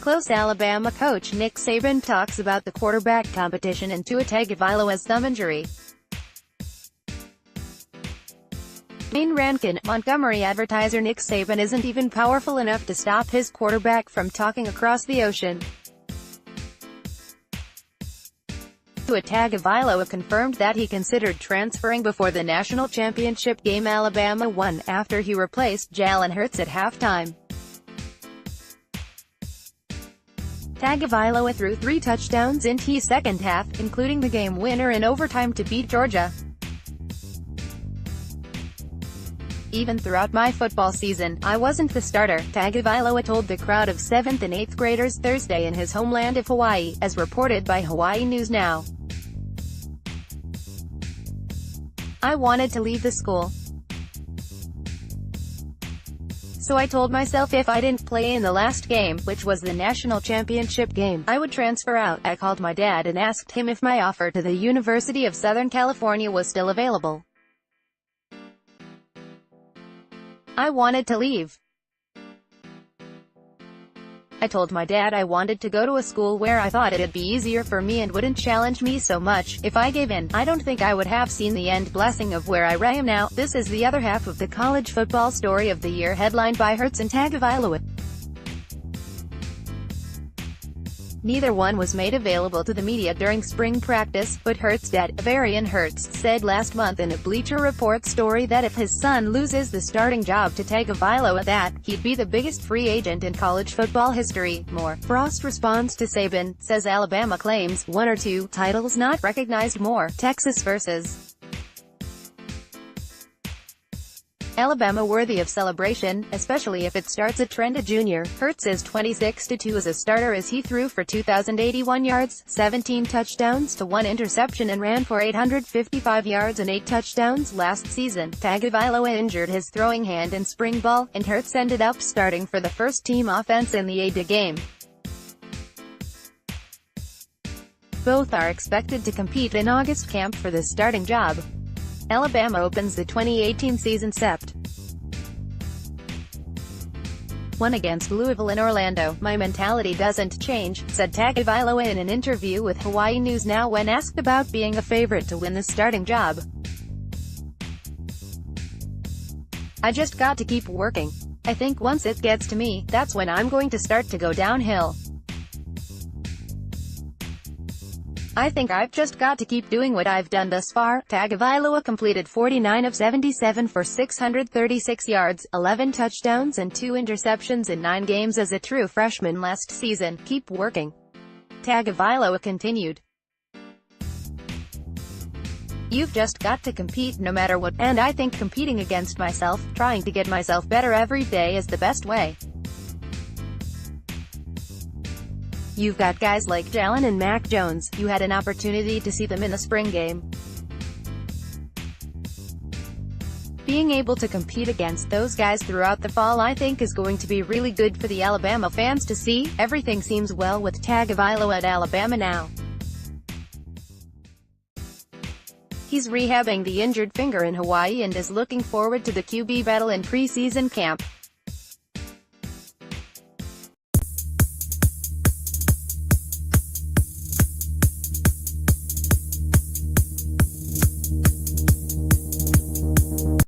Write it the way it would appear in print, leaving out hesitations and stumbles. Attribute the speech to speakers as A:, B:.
A: Close Alabama coach Nick Saban talks about the quarterback competition and Tua Tagovailoa's thumb injury. Duane Rankin, Montgomery AdvertiserNick Saban isn't even powerful enough to stop his quarterback from talking across the ocean. Tua Tagovailoa confirmed that he considered transferring before the national championship game Alabama won, after he replaced Jalen Hurts at halftime. Tagovailoa threw 3 touchdowns in the second half, including the game winner in overtime to beat Georgia. Even throughout my football season, I wasn't the starter, Tagovailoa told the crowd of 7th and 8th graders Thursday in his homeland of Hawaii, as reported by Hawaii News Now. I wanted to leave the school. So I told myself if I didn't play in the last game, which was the national championship game, I would transfer out. I called my dad and asked him if my offer to the University of Southern California was still available. I wanted to leave. I told my dad I wanted to go to a school where I thought it'd be easier for me and wouldn't challenge me so much. If I gave in, I don't think I would have seen the end blessing of where I am now. This is the other half of the college football story of the year, headlined by Hurts and Tagovailoa. Neither one was made available to the media during spring practice, but Hurts' dad, Varian Hurts, said last month in a Bleacher Report story that if his son loses the starting job to Tagovailoa, that he'd be the biggest free agent in college football history. More. Frost responds to Saban, says Alabama claims 1 or 2 titles not recognized more. Texas vs. Alabama worthy of celebration, especially if it starts a trend. A junior. Hurts is 26-2 as a starter as he threw for 2,081 yards, 17 touchdowns to 1 interception and ran for 855 yards and 8 touchdowns last season. Tagovailoa injured his throwing hand in spring ball, and Hurts ended up starting for the first-team offense in the Ada game. Both are expected to compete in August camp for the starting job. Alabama opens the 2018 season Sept. 1 against Louisville in Orlando. My mentality doesn't change, said Tagovailoa in an interview with Hawaii News Now when asked about being a favorite to win the starting job. I just got to keep working. I think once it gets to me, that's when I'm going to start to go downhill. I think I've just got to keep doing what I've done thus far. Tagovailoa completed 49 of 77 for 636 yards, 11 touchdowns and 2 interceptions in 9 games as a true freshman last season. Keep working. Tagovailoa continued. You've just got to compete no matter what, and I think competing against myself, trying to get myself better every day is the best way. You've got guys like Jalen and Mac Jones. You had an opportunity to see them in the spring game. Being able to compete against those guys throughout the fall I think is going to be really good for the Alabama fans to see. Everything seems well with Tagovailoa at Alabama now. He's rehabbing the injured finger in Hawaii and is looking forward to the QB battle in preseason camp.